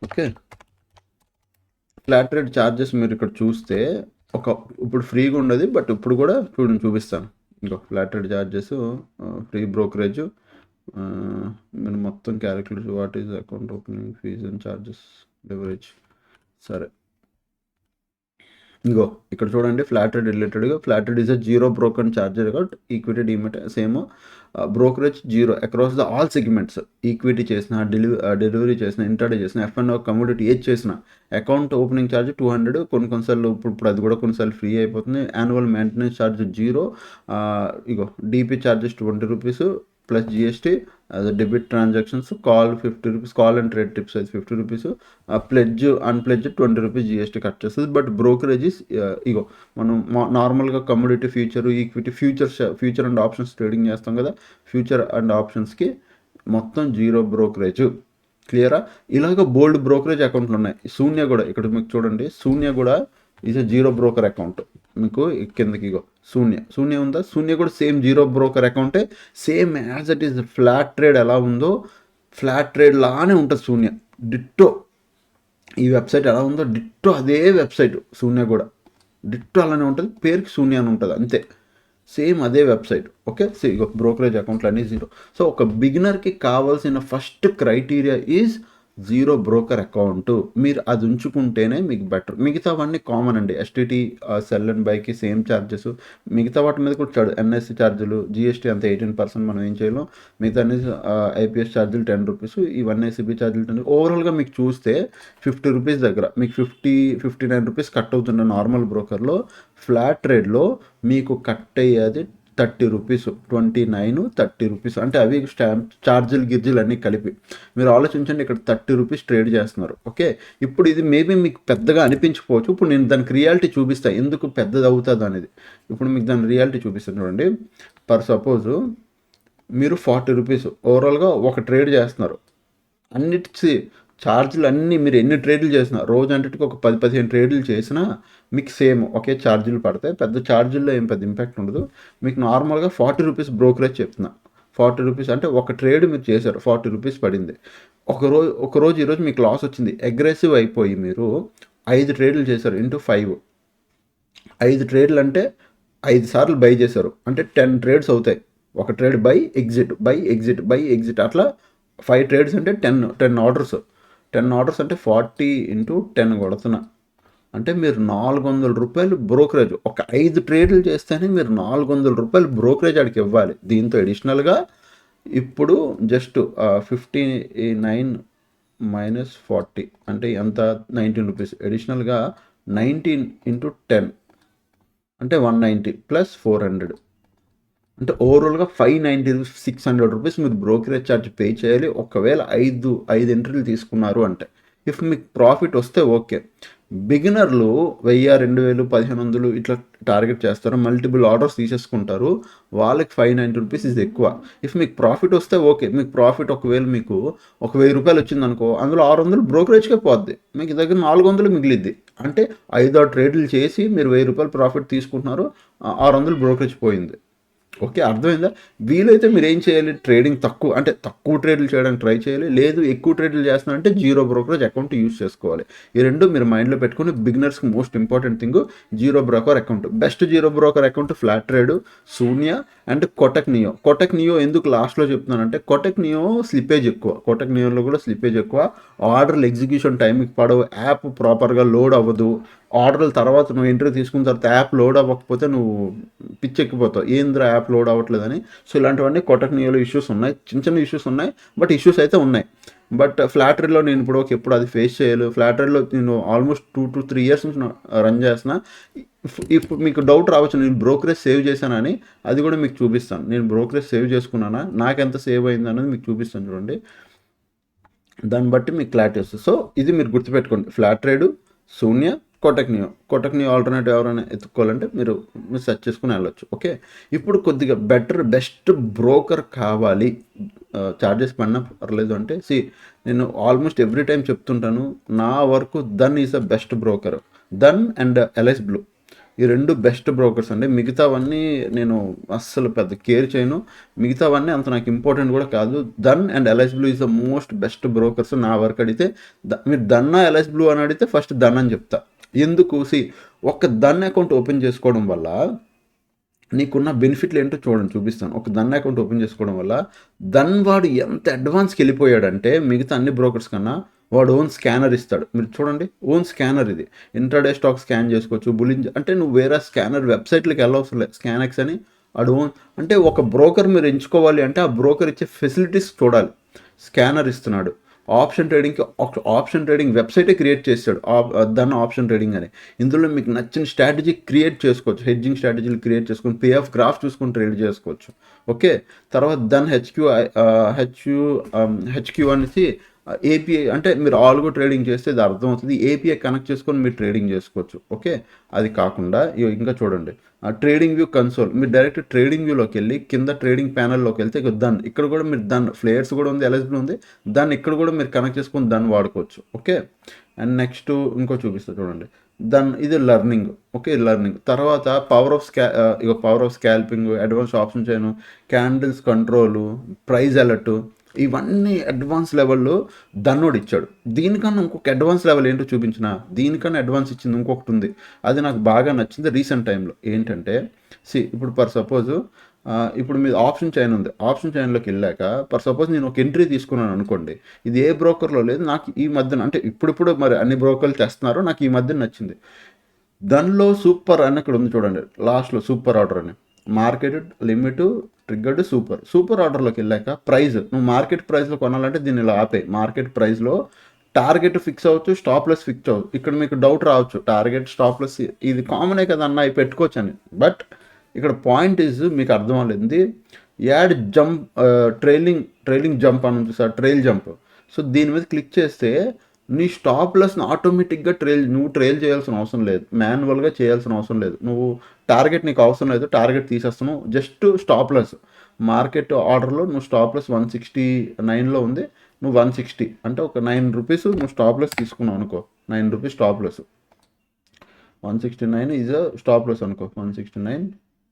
okay. Flat rate charges మీరు ఇక్కడ చూస్తే ఇప్పుడు ఫ్రీగా ఉండదు, బట్ ఇప్పుడు కూడా చూపిస్తాను. ఇంకో flat rate charges, free brokerage, మీరు మొత్తం calculate what is account opening fees and charges, leverage. సరే, ఇంకో ఇక్కడ చూడండి, ఫ్లాట్ రేట్ రిలేటెడ్గా flat rate is a zero broker charges account, equity demat same, brokerage zero across the all segments. Equity చేసిన, delivery చేసిన, intraday చేసిన, FNO commodity ఏది చేసిన, అకౌంట్ ఓపెనింగ్ ఛార్జ్ 200. కొన్నిసార్లు ఇప్పుడు అది కూడా కొన్నిసార్లు ఫ్రీ అయిపోతుంది. Annual maintenance charge zero. ఇగో DP charges 20 rupees plus GST. Debit transactions, call 50 rupees, call and trade tips అయితే 50 rupees, pledge unpledge 20 rupees GST cut చేస్తుంది. బట్ బ్రోకరేజెస్ ఇగో మనం నార్మల్గా commodity, future, equity, future and options trading చేస్తాం కదా, future and ఆప్షన్స్కి మొత్తం zero brokerage. క్లియరా? ఇలాగ బోల్డ్ బ్రోకరేజ్ అకౌంట్లు ఉన్నాయి. శూన్య కూడా ఇక్కడ మీకు చూడండి, శూన్య కూడా is a zero broker account. మీకు కిందకి ఇగో శూన్య ఉందా, శూన్య కూడా సేమ్ జీరో బ్రోకర్ అకౌంటే. Same as it is Flat Trade ఎలా ఉందో ఫ్లాట్ ట్రేడ్ లానే ఉంటుంది శూన్య. డిట్టో ఈ వెబ్సైట్ ఎలా ఉందో డిట్టో అదే వెబ్సైట్ శూన్య కూడా డిట్టో అలానే ఉంటుంది. పేరుకి శూన్య అని ఉంటుంది అంతే, సేమ్ అదే వెబ్సైట్. ఓకే, ఇగో బ్రోకరేజ్ అకౌంట్లు అన్నీ జీరో. సో ఒక బిగినర్కి కావాల్సిన first criteria is zero broker account. మీరు అది ఉంచుకుంటేనే మీకు బెటర్. మిగతావన్నీ కామన్ అండి. ఎస్టీటీ, సెల్ అండ్ బైకి సేమ్ ఛార్జెస్. మిగతా వాటి మీద కూడా ఎన్ఎస్సి ఛార్జీలు, జిఎస్టీ అంత 18% మనం ఏం చేయలేం. మిగతా అన్ని ఐపీఎస్ ఛార్జీలు 10 రూపీస్, ఇవన్నీ ఏసీబీ ఛార్జీలు 10. ఓవరాల్గా మీకు చూస్తే 50 రూపీస్ దగ్గర మీకు 59 రూపీస్ కట్ అవుతుండే నార్మల్ బ్రోకర్లో. ఫ్లాట్ ట్రేడ్లో మీకు కట్ అయ్యేది 30 రూపీస్, 29, 30 రూపీస్. అంటే అవి ఛార్జీలు గిర్జీలు అన్నీ కలిపి మీరు ఆలోచించండి. ఇక్కడ 30 రూపీస్ ట్రేడ్ చేస్తున్నారు. ఓకే, ఇప్పుడు ఇది మేబీ మీకు పెద్దగా అనిపించకపోవచ్చు. ఇప్పుడు నేను దానికి రియాలిటీ చూపిస్తాను ఎందుకు పెద్దది అవుతుంది అనేది. ఇప్పుడు మీకు దాని రియాలిటీ చూపిస్తాను చూడండి. పర్ సపోజు మీరు 40 రూపీస్ ఓవరాల్గా ఒక ట్రేడ్ చేస్తున్నారు. అన్నిటి ఛార్జీలు అన్నీ మీరు ఎన్ని ట్రేడ్లు చేసినా, రోజు అంతటికి ఒక 10-15 ట్రేడ్లు చేసినా మీకు సేమ్ ఒకే ఛార్జీలు పడతాయి. పెద్ద ఛార్జీల్లో ఏం పెద్ద ఇంపాక్ట్ ఉండదు. మీకు నార్మల్గా 40 రూపీస్ బ్రోకరేజ్ చెప్తున్నా. 40 రూపీస్ అంటే ఒక ట్రేడ్ మీరు చేశారు, 40 రూపీస్ పడింది. ఒకరోజు ఈరోజు మీకు లాస్ వచ్చింది. అగ్రెసివ్ అయిపోయి మీరు 5 ట్రేడ్లు చేశారు ఇంటూ 5. 5 ట్రేడ్లు అంటే 5 సార్లు బై చేశారు అంటే 10 ట్రేడ్స్ అవుతాయి. ఒక trade by exit, by exit, by exit, అట్లా 5 ట్రేడ్స్ అంటే 10 ఆర్డర్స్. 10 ఆర్డర్స్ అంటే 40 ఇంటూ 10 కొడుతున్నా. అంటే మీరు 400 రూపాయలు బ్రోకరేజ్. ఒక 5 ట్రేడ్లు చేస్తేనే మీరు 400 రూపాయలు బ్రోకరేజ్ ఆడికి ఇవ్వాలి. దీంతో అడిషనల్గా ఇప్పుడు జస్ట్ 59 మైనస్ 40 అంటే ఎంత, 19 రూపీస్. అడిషనల్గా 19 ఇంటూ 10 అంటే 190 ప్లస్ 400 అంటే ఓవరాల్గా 590, 600 రూపీస్ మీరు బ్రోకరేజ్ ఛార్జ్ పే చేయాలి. ఒకవేళ 5 ఎంట్రీలు తీసుకున్నారు అంటే. ఇఫ్ మీకు ప్రాఫిట్ వస్తే ఓకే. బిగినర్లు 1000, 2000, 1500 ఇట్లా టార్గెట్ చేస్తారు. మల్టిపుల్ ఆర్డర్స్ తీసేసుకుంటారు. వాళ్ళకి 590 రూపీస్ ఇది ఎక్కువ. ఇఫ్ మీకు ప్రాఫిట్ వస్తే ఓకే. మీకు ప్రాఫిట్ ఒకవేళ మీకు 1000 రూపాయలు వచ్చింది అనుకో, అందులో 600 బ్రోకరేజ్కే పోద్ది. మీకు దగ్గర 400 మిగిలిద్ది. అంటే 5 ట్రేడ్లు చేసి మీరు 1000 రూపాయలు ప్రాఫిట్ తీసుకుంటున్నారు, 600 బ్రోకరేజ్ పోయింది. ఓకే, అర్థమైందా? వీలైతే మీరు ఏం చేయాలి, ట్రేడింగ్ తక్కువ ట్రేడ్లు చేయడానికి ట్రై చేయాలి. లేదు ఎక్కువ ట్రేడ్లు చేస్తున్నారంటే జీరో బ్రోకరేజ్ అకౌంట్ యూస్ చేసుకోవాలి. ఈ రెండు మీరు మైండ్లో పెట్టుకుని బిగినర్స్కి most important thing zero broker account. Best zero broker account Flat Trade, Shoonya and Kotak Neo. Kotak Neo ఎందుకు లాస్ట్లో చెప్తున్నానంటే కోటక్ నియో స్లిప్పేజ్ ఎక్కువ. కోటక్ నియోలో కూడా స్లిప్పేజ్ ఎక్కువ. ఆర్డర్లు ఎగ్జిక్యూషన్ టైంకి పడవు. యాప్ ప్రాపర్గా లోడ్ అవ్వదు. ఆర్డర్ల తర్వాత నువ్వు ఎంట్రీ తీసుకున్న తర్వాత యాప్ లోడ్ అవ్వకపోతే నువ్వు పిచ్చెక్కిపోతావు, ఏంద్రా యాప్ లోడ్ అవ్వట్లేదని. సో ఇలాంటివన్నీ కోటక్ నియోలో ఇష్యూస్ ఉన్నాయి. చిన్న ఇష్యూస్ ఉన్నాయి, బట్ ఇష్యూస్ అయితే ఉన్నాయి. బట్ ఫ్లాట్ రేట్లో నేను ఎప్పుడు అది ఫేస్ చేయలేదు. ఫ్లాట్ రేట్లో నేను ఆల్మోస్ట్ 2 to 3 years నుంచి రన్ చేస్తున్నా. ఇప్పుడు మీకు డౌట్ రావచ్చు నేను బ్రోకరేజ్ సేవ్ చేశానని. అది కూడా మీకు చూపిస్తాను. నేను బ్రోకరేజ్ సేవ్ చేసుకున్నానా, నాకు ఎంత సేవ్ అయింది అనేది మీకు చూపిస్తాను చూడండి. దాన్ని బట్టి మీకు క్లారిటీ వస్తుంది. సో ఇది మీరు గుర్తుపెట్టుకోండి, ఫ్లాట్ ట్రేడ్, శూన్య, కోటక్ నియో ఆల్టర్నేటివ్ ఎవరైనా ఎత్తుక్కోవాలంటే మీరు సెర్చ్ చేసుకుని వెళ్ళొచ్చు. ఓకే, ఇప్పుడు కొద్దిగా బెస్ట్ బ్రోకర్ కావాలి, చార్జెస్ పడినా పర్లేదు అంటే, నేను ఆల్మోస్ట్ ఎవ్రీ టైం చెప్తుంటాను, నా వరకు Dhan is the best broker. Dhan and Alice Blue, ఈ రెండు బెస్ట్ బ్రోకర్స్ అండి. మిగతావన్నీ నేను అస్సలు పెద్ద కేర్ చేయను, మిగతావన్నీ అంత నాకు ఇంపార్టెంట్ కూడా కాదు. Dhan and Alice Blue is the most best brokers నా వరకు అడిగితే. మీరు దన్నా ఎల్ఐస్ బ్లూ అని అడిగితే ఫస్ట్ దన్ అని చెప్తా. ఎందుకు? ఒక దన్ అకౌంట్ ఓపెన్ చేసుకోవడం వల్ల నీకున్న బెనిఫిట్లు ఏంటో చూపిస్తాను. ఒక దన్ అకౌంట్ ఓపెన్ చేసుకోవడం వల్ల దన్ వాడు ఎంత అడ్వాన్స్కి వెళ్ళిపోయాడంటే మిగతా అన్ని బ్రోకర్స్ కన్నా, వాడు ఓన్ స్కానర్ ఇస్తాడు. మీరు చూడండి, ఓన్ స్కానర్ ఇది. ఇంట్రాడే స్టాక్ స్కాన్ చేసుకోవచ్చు, బులింగ్ అంటే నువ్వు వేరే స్కానర్ వెబ్సైట్లకి వెళ్ళవసరం లేదు. స్కానెక్స్ అని వాడు ఓన్, అంటే ఒక బ్రోకర్ మీరు ఎంచుకోవాలి అంటే ఆ బ్రోకర్ ఇచ్చే ఫెసిలిటీస్ చూడాలి. స్కానర్ ఇస్తున్నాడు, ఆప్షన్ ట్రేడింగ్ వెబ్సైటే క్రియేట్ చేస్తాడు, దాన్ని ఆప్షన్ ట్రేడింగ్ అని. ఇందులో మీకు నచ్చిన స్ట్రాటజీ క్రియేట్ చేసుకోవచ్చు, హెడ్జింగ్ స్ట్రాటజీలు క్రియేట్ చేసుకొని పిఎఫ్ గ్రాఫ్ చూసుకొని ట్రేడ్ చేసుకోవచ్చు. ఓకే, తర్వాత దాని హెచ్క్యూ అనేసి ఏపీఐ, అంటే మీరు ఆల్గో ట్రేడింగ్ చేస్తే ఇది అర్థమవుతుంది, ఏపీఐ కనెక్ట్ చేసుకొని మీరు ట్రేడింగ్ చేసుకోవచ్చు. ఓకే, అది కాకుండా ఇంకా చూడండి, ట్రేడింగ్ వ్యూ కన్సోల్, మీరు డైరెక్ట్ ట్రేడింగ్ వ్యూలోకి వెళ్ళి కింద ట్రేడింగ్ ప్యానల్లోకి వెళ్తే ఇక్కడ కూడా మీరు ఫ్లేయర్స్ కూడా ఉంది, ఎలిజిబుల్ ఉంది, దాన్ని ఇక్కడ కూడా మీరు కనెక్ట్ చేసుకొని దాన్ని వాడుకోవచ్చు. ఓకే, అండ్ నెక్స్ట్ ఇంకో చూపిస్తా చూడండి, ఇది లెర్నింగ్. ఓకే, లెర్నింగ్ తర్వాత power of scalping, advance option chain, candles control, price alert, ఇవన్నీ అడ్వాన్స్ లెవెల్లో దన్నోడు ఇచ్చాడు. దీనికన్నా ఇంకొక అడ్వాన్స్ లెవెల్ ఏంటో చూపించిన, దీనికన్నా అడ్వాన్స్ ఇచ్చింది ఇంకొకటి ఉంది, అది నాకు బాగా నచ్చింది రీసెంట్ టైంలో. ఏంటంటే ఇప్పుడు సపోజ్ ఇప్పుడు మీద ఆప్షన్ చైన్ ఉంది, ఆప్షన్ చైన్లోకి వెళ్ళాక సపోజ్ నేను ఒక ఎంట్రీ తీసుకున్నాను అనుకోండి, ఇది ఏ బ్రోకర్లో లేదు, నాకు ఈ మధ్యన, అంటే ఇప్పుడు మరి అన్ని బ్రోకర్లు తెస్తున్నారు, నాకు ఈ మధ్యన నచ్చింది. దానిలో సూపర్ అని ఇక్కడ ఉంది చూడండి, లాస్ట్లో సూపర్ ఆర్డర్ అని, మార్కెటెడ్, లిమిట్, ట్రిగ్గర్డ్, సూపర్ ఆర్డర్లోకి వెళ్ళాక ప్రైస్, నువ్వు మార్కెట్ ప్రైస్లో కొనాలంటే దీన్ని ఇలా ఆపే. మార్కెట్ ప్రైస్లో టార్గెట్ ఫిక్స్ అవ్వచ్చు, స్టాప్ లెస్ ఫిక్స్ అవ్వచ్చు. ఇక్కడ మీకు డౌట్ రావచ్చు, టార్గెట్ స్టాప్ లెస్ ఇది కామనే కదా అన్న, అవి పెట్టుకోవచ్చు అని. బట్ ఇక్కడ పాయింట్ ఈజ్ మీకు అర్థం అవ్వలేదు, యాడ్ జంప్, ట్రైలింగ్ జంప్ అని ఉంది సార్, ట్రైల్ జంప్. సో దీని మీద క్లిక్ చేస్తే నీ స్టాప్ లాస్ని ఆటోమేటిక్గా నువ్వు ట్రైల్ చేయాల్సిన అవసరం లేదు, మాన్యువల్గా చేయాల్సిన అవసరం లేదు. నువ్వు టార్గెట్ నీకు అవసరం లేదు, టార్గెట్ తీసేస్తున్నావు, జస్ట్ స్టాప్ లాస్. మార్కెట్ ఆర్డర్లో నువ్వు స్టాప్ లాస్ 169లో ఉంది, నువ్వు 160 అంటే ఒక 9 రూపీస్ నువ్వు స్టాప్ లాస్ తీసుకున్నావు అనుకో, 9 rupees stop loss, 169 is stop loss అనుకో,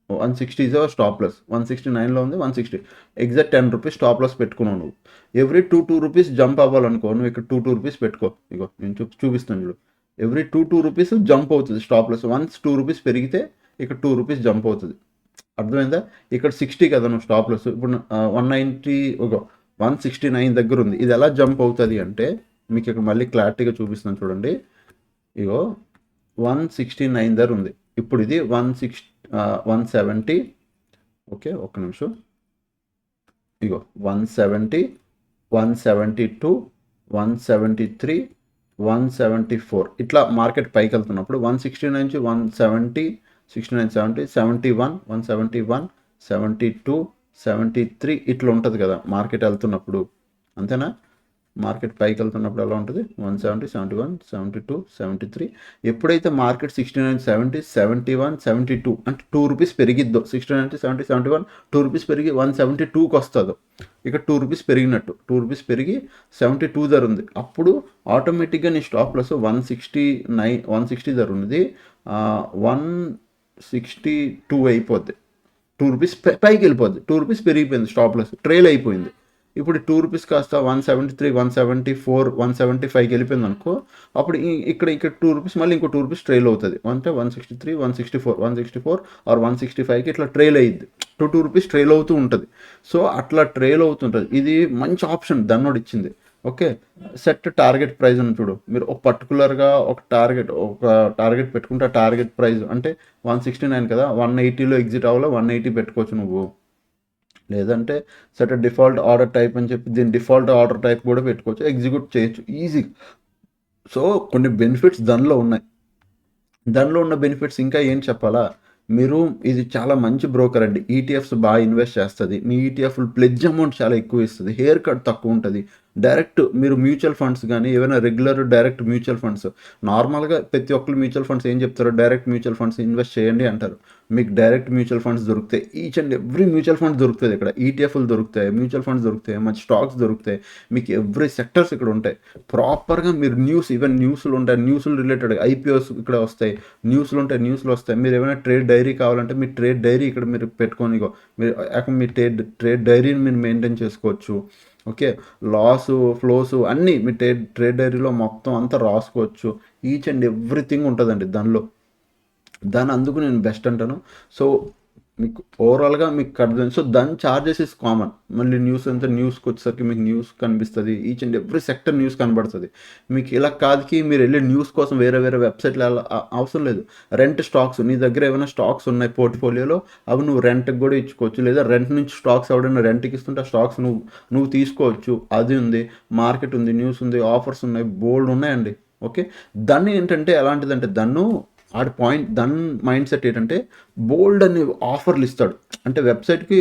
160 ఈజ్ స్టాప్ లాస్, 169లో ఉంది, 160 ఎగ్జాక్ట్ 10 రూపీస్ స్టాప్ లాస్ పెట్టుకున్నావు నువ్వు. ఎవ్రీ 2 రూపీస్ జంప్ అవ్వాలనుకో, నువ్వు ఇక్కడ 2 రూపీస్ పెట్టుకో. ఇగో నేను చూపిస్తాను చూడు, ఎవ్రీ 2 రూపీస్ జంప్ అవుతుంది స్టాప్ లాస్. వన్స్ 2 రూపీస్ పెరిగితే ఇక్కడ 2 రూపీస్ జంప్ అవుతుంది. అర్థమైందా? ఇక్కడ 60 కదా నువ్వు స్టాప్ లాస్, ఇప్పుడు 190 169 దగ్గర ఉంది. ఇది ఎలా జంప్ అవుతుంది అంటే మీకు ఇక్కడ మళ్ళీ క్లారిటీగా చూపిస్తాను చూడండి. ఇగో 169 దగ్గర ఉంది, ఇప్పుడు ఇది 170. ఓకే, ఒక్క నిమిషం. ఇగో 170, 172, 173, 174 ఇట్లా మార్కెట్ పైకి వెళ్తున్నప్పుడు 169 నుంచి 170, 69, 70, 71, 171, 72, 73 ఇట్లా ఉంటుంది కదా మార్కెట్ వెళ్తున్నప్పుడు, అంతేనా? మార్కెట్ పైకి వెళ్తున్నప్పుడు ఎలా ఉంటుంది? 170, 71, 72, 73. ఎప్పుడైతే మార్కెట్ 69, 70, 71, 72 అంటే 2 రూపీస్ పెరిగిద్దో, 69, 70, 71 2 రూపీస్ పెరిగి 172కి వస్తుందో, ఇక్కడ 2 రూపీస్ పెరిగినట్టు, 2 రూపీస్ పెరిగి 72 ధర ఉంది. అప్పుడు ఆటోమేటిక్గా నీ స్టాప్ లాస్ 160 ధర ఉన్నది 162 అయిపోద్ది, 2 రూపీస్ పైకి వెళ్ళిపోద్ది, 2 రూపీస్ పెరిగిపోయింది, స్టాప్ లాస్ ట్రైల్ అయిపోయింది. ఇప్పుడు 2 రూపీస్ కాస్త 173, 174, 175కి వెళ్ళిపోయింది అనుకో, అప్పుడు ఇక్కడ 2 రూపీస్ మళ్ళీ ఇంకో 2 రూపీస్ ట్రైల్ అవుతుంది, అంటే 163, 164 ఆర్ 165కి ఇట్లా ట్రైల్ అయ్యిద్ది, 2 రూపీస్ ట్రైల్ అవుతూ ఉంటుంది. సో అట్లా ట్రైల్ అవుతుంటుంది. ఇది మంచి ఆప్షన్ దన్నోడు ఇచ్చింది. ఓకే, సెట్ టార్గెట్ ప్రైస్ అని చూడు, మీరు పర్టికులర్గా ఒక టార్గెట్ పెట్టుకుంటే ఆ టార్గెట్ ప్రైస్ అంటే 169 కదా, 180లో ఎగ్జిట్ అవ్వాలో 180 పెట్టుకోవచ్చు నువ్వు. లేదంటే సెట్ డిఫాల్ట్ ఆర్డర్ టైప్ అని చెప్పి దీని డిఫాల్ట్ ఆర్డర్ టైప్ కూడా పెట్టుకోవచ్చు, ఎగ్జిక్యూట్ చేయొచ్చు ఈజీ. సో కొన్ని బెనిఫిట్స్ దానిలో ఉన్నాయి. దానిలో ఉన్న బెనిఫిట్స్ ఇంకా ఏం చెప్పాలా, మీరు ఇది చాలా మంచి బ్రోకర్ అండి, ఈటీఎఫ్స్ బాగా ఇన్వెస్ట్ చేస్తుంది, మీ ఈటీఎఫ్ ప్లెడ్జ్ అమౌంట్ చాలా ఎక్కువ ఇస్తుంది, హెయిర్ కట్ తక్కువ ఉంటుంది, డైరెక్ట్ మీరు మ్యూచువల్ ఫండ్స్ కానీ ఏమైనా రెగ్యులర్ డైరెక్ట్ మ్యూచువల్ ఫండ్స్, నార్మల్గా ప్రతి ఒక్కరు మ్యూచువల్ ఫండ్స్ ఏం చెప్తారో డైరెక్ట్ మ్యూచువల్ ఫండ్స్ ఇన్వెస్ట్ చేయండి అంటారు. మీకు డైరెక్ట్ మ్యూచువల్ ఫండ్స్ దొరుకుతాయి, each and every mutual funds దొరుకుతుంది ఇక్కడ. ఈటీఎఫ్లు దొరుకుతాయి, మ్యూచువల్ ఫండ్స్ దొరుకుతాయి, మంచి స్టాక్స్ దొరుకుతాయి, మీకు ఎవ్రీ సెక్టర్స్ ఇక్కడ ఉంటాయి. ప్రాపర్గా మీరు ఈవెన్ న్యూస్లు ఉంటాయి, న్యూస్లు రిలేటెడ్ ఐపీఓస్ ఇక్కడ వస్తాయి, న్యూస్లు ఉంటాయి, న్యూస్లు వస్తాయి. మీరు ఏమైనా ట్రేడ్ డైరీ కావాలంటే మీ ట్రేడ్ డైరీ ఇక్కడ మీరు పెట్టుకొని మీరు మీ ట్రేడ్ డైరీని మీరు మెయింటైన్ చేసుకోవచ్చు. ఓకే, లాసు ఫ్లోసు అన్నీ మీ ట్రేడ్ డైరీలో మొత్తం అంతా రాసుకోవచ్చు. ఈచ్ అండ్ ఎవ్రీథింగ్ ఉంటుందండి దాని అందుకు నేను బెస్ట్ అంటాను. సో మీకు ఓవరాల్గా మీకు అర్థం. సో దాని ఛార్జెస్ ఇస్ కామన్. మళ్ళీ న్యూస్కి వచ్చేసరికి మీకు న్యూస్ కనిపిస్తుంది, each and every sector news కనబడుతుంది. మీకు ఇలా కాదుకి మీరు వెళ్ళి న్యూస్ కోసం వేరే వెబ్సైట్లు అవసరం లేదు. రెంట్ స్టాక్స్, నీ దగ్గర ఏమైనా స్టాక్స్ ఉన్నాయి పోర్ట్ఫోలియోలో, అవి నువ్వు రెంట్కి కూడా ఇచ్చుకోవచ్చు, లేదా రెంట్ నుంచి స్టాక్స్ ఎవడైనా రెంట్కి ఇస్తుంటే ఆ స్టాక్స్ నువ్వు తీసుకోవచ్చు. అది ఉంది, మార్కెట్ ఉంది, న్యూస్ ఉంది, ఆఫర్స్ ఉన్నాయి, బోల్డ్ ఉన్నాయండి. ఓకే, దాన్ని ఏంటంటే ఎలాంటిదంటే దాని మైండ్ సెట్ ఏంటంటే బోల్డ్ అనే ఆఫర్లు ఇస్తాడు. అంటే వెబ్సైట్కి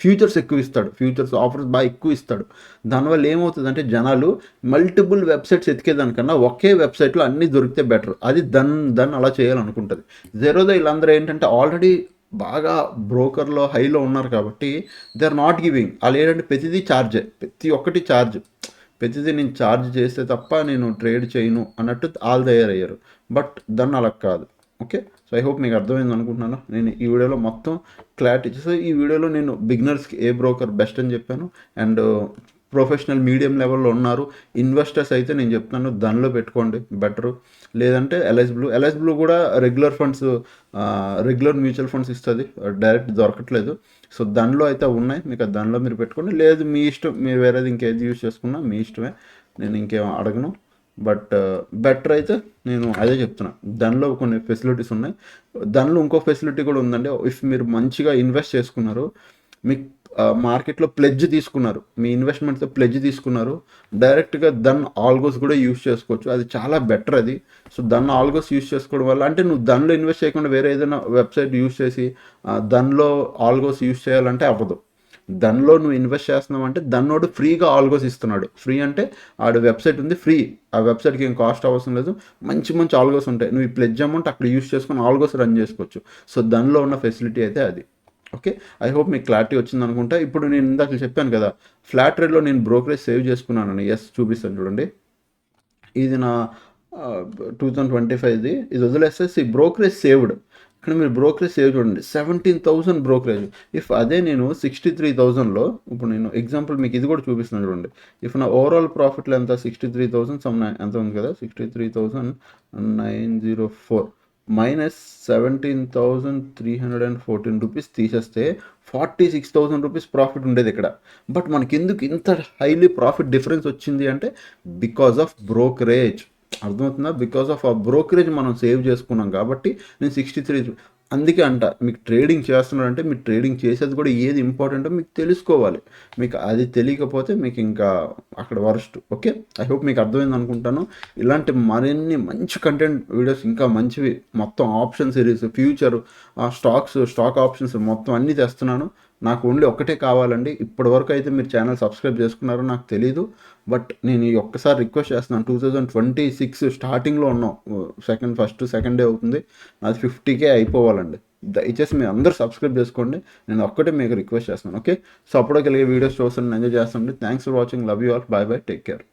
ఫ్యూచర్స్ ఎక్కువ ఇస్తాడు, ఫ్యూచర్స్ ఆఫర్స్ బాగా ఎక్కువ ఇస్తాడు. దానివల్ల ఏమవుతుందంటే జనాలు మల్టిపుల్ వెబ్సైట్స్ ఎతికేదానికన్నా ఒకే వెబ్సైట్లో అన్నీ దొరికితే బెటర్. అది దాన్ని అలా చేయాలనుకుంటుంది. జీరోదా వీళ్ళందరూ ఏంటంటే ఆల్రెడీ బాగా బ్రోకర్లో హైలో ఉన్నారు కాబట్టి దే ఆర్ నాట్ గివింగ్. వాళ్ళు ఏంటంటే ప్రతిదీ ఛార్జే, ప్రతి ఒక్కటి ఛార్జ్, ప్రతిదీ నేను ఛార్జ్ చేస్తే తప్ప నేను ట్రేడ్ చేయను అన్నట్టు వాళ్ళు తయారయ్యారు. బట్ దాన్ని అలా కాదు. ఓకే, సో ఐ హోప్ మీకు అర్థమైంది అనుకుంటున్నాను. నేను ఈ వీడియోలో మొత్తం క్లారిటీ ఇచ్చేసి, ఈ వీడియోలో నేను బిగినర్స్కి ఏ బ్రోకర్ బెస్ట్ అని చెప్పాను, అండ్ ప్రొఫెషనల్ మీడియం లెవెల్లో ఉన్నారు ఇన్వెస్టర్స్ అయితే నేను చెప్తాను దానిలో పెట్టుకోండి బెటరు. లేదంటే ఎల్ఐసి బ్లూ కూడా రెగ్యులర్ మ్యూచువల్ ఫండ్స్ ఇస్తుంది, డైరెక్ట్ దొరకట్లేదు. సో దానిలో అయితే ఉన్నాయి, మీకు దానిలో మీరు పెట్టుకోండి. లేదు మీ ఇష్టం, మీరు వేరేది ఇంకేది యూజ్ చేసుకున్నా మీ ఇష్టమే, నేను ఇంకేం అడగను. బట్ బెటర్ అయితే నేను అదే చెప్తున్నా. దానిలో కొన్ని ఫెసిలిటీస్ ఉన్నాయి, దానిలో ఇంకో ఫెసిలిటీ కూడా ఉందండి. ఇఫ్ మీరు మంచిగా ఇన్వెస్ట్ చేసుకున్నారు, మీకు మార్కెట్లో ప్లెడ్జ్ తీసుకున్నారు, మీ ఇన్వెస్ట్మెంట్తో ప్లెడ్జ్ తీసుకున్నారు, డైరెక్ట్గా ఆల్గోస్ కూడా యూస్ చేసుకోవచ్చు. అది చాలా బెటర్ అది. సో ఆల్గోస్ యూస్ చేసుకోవడం వల్ల, అంటే నువ్వు దానిలో ఇన్వెస్ట్ చేయకుండా వేరే ఏదైనా వెబ్సైట్ యూస్ చేసి దానిలో ఆల్గోస్ యూస్ చేయాలంటే అవ్వదు. దానిలో నువ్వు ఇన్వెస్ట్ చేస్తున్నావు అంటే దాన్నోడు ఫ్రీగా ఆల్గోస్ ఇస్తున్నాడు. ఫ్రీ అంటే ఆడ వెబ్సైట్ ఉంది, ఫ్రీ. ఆ వెబ్సైట్కి ఏం కాస్ట్ అవసరం లేదు, మంచి ఆల్గోస్ ఉంటాయి. నువ్వు ఈ ప్లెడ్జ్ అమౌంట్ అక్కడ యూస్ చేసుకొని ఆల్గోస్ రన్ చేసుకోవచ్చు. సో దానిలో ఉన్న ఫెసిలిటీ అయితే అది. ఓకే, ఐ హోప్ మీకు క్లారిటీ వచ్చింది అనుకుంటా. ఇప్పుడు నేను ఇందాక చెప్పాను కదా, ఫ్లాట్ రేట్లో నేను బ్రోకరేజ్ సేవ్ చేసుకున్నానని. చూపిస్తాను చూడండి. ఇది నా 2025ది. ఇది వదిలేస్తే బ్రోకరేజ్ సేవ్డ్. ఇక్కడ మీరు బ్రోకరేజ్ సేవ్ చూడండి, 17,000 బ్రోకరేజ్. ఇఫ్ అదే నేను 63,000లో, ఇప్పుడు నేను ఎగ్జాంపుల్ మీకు ఇది కూడా చూపిస్తున్నాను చూడండి. ఇఫ్ నా ఓవరాల్ ప్రాఫిట్లో ఎంత 63,000 ఎంత ఉంది కదా, 63,904 మైనస్ 17,314 రూపీస్ తీసేస్తే 46,000 రూపీస్ ప్రాఫిట్ ఉండేది ఇక్కడ. బట్ మనకి ఎందుకు ఇంత హైలీ ప్రాఫిట్ డిఫరెన్స్ వచ్చింది అంటే బికాస్ ఆఫ్ బ్రోకరేజ్. అర్థమవుతుందా? బికాస్ ఆఫ్ ఆ బ్రోకరేజ్ మనం సేవ్ చేసుకున్నాం కాబట్టి నేను 63. అందుకే మీకు ట్రేడింగ్ చేస్తున్నారంటే మీరు ట్రేడింగ్ చేసేది కూడా ఏది ఇంపార్టెంటో మీకు తెలుసుకోవాలి. మీకు అది తెలియకపోతే మీకు ఇంకా అక్కడ వరస్ట్. ఓకే, ఐ హోప్ మీకు అర్థమైంది అనుకుంటాను. ఇలాంటి మరిన్ని మంచి కంటెంట్ వీడియోస్, ఇంకా మంచివి, మొత్తం option series, future, stock options మొత్తం అన్నీ తెస్తున్నాను. నాకు ఓన్లీ ఒక్కటే కావాలండి. ఇప్పటి వరకు అయితే మీరు ఛానల్ సబ్స్క్రైబ్ చేసుకున్నారో నాకు తెలీదు, బట్ నేను ఈ ఒక్కసారి రిక్వెస్ట్ చేస్తున్నాను. 2026 స్టార్టింగ్లో ఉన్నాం, ఫస్ట్ సెకండ్ డే అవుతుంది, అది 50K అయిపోవాలండి. దయచేసి మీరు అందరూ సబ్స్క్రైబ్ చేసుకోండి. నేను ఒక్కటే మీకు రిక్వెస్ట్ చేస్తున్నాను. ఓకే, సో అప్పటికెళ్ళి వీడియోస్ చూస్తాను, ఎంజాయ్ చేస్తాను. Thanks for watching, love you all, bye bye, take care.